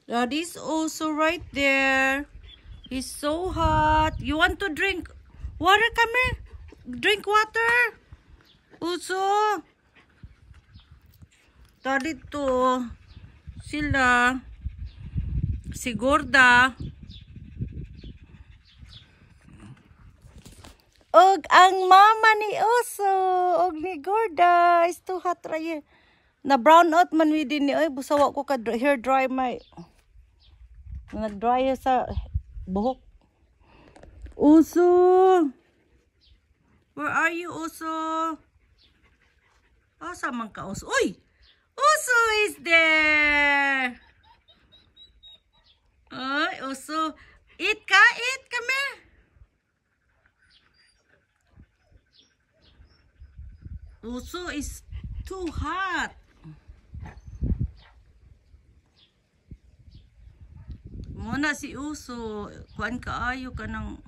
Daddy's also right there. He's so hot. You want to drink water? Come here. Drink water. Uso. Daddy to. Sila. Si Gorda. Og ang mama ni Uso. Og ni Gorda. Is too hot right here. Na brown out man we din ni. Oy, busawa ko ka hair dry may. Nag-dry sa buhok. Uso. Where are you, Uso? Oh, samang ka, Uso. Uy! Uso is there! Ay, Uso. Eat ka? Eat. Come here. Uso is too hot. Muna si Uso. Kuan kaayo ka ng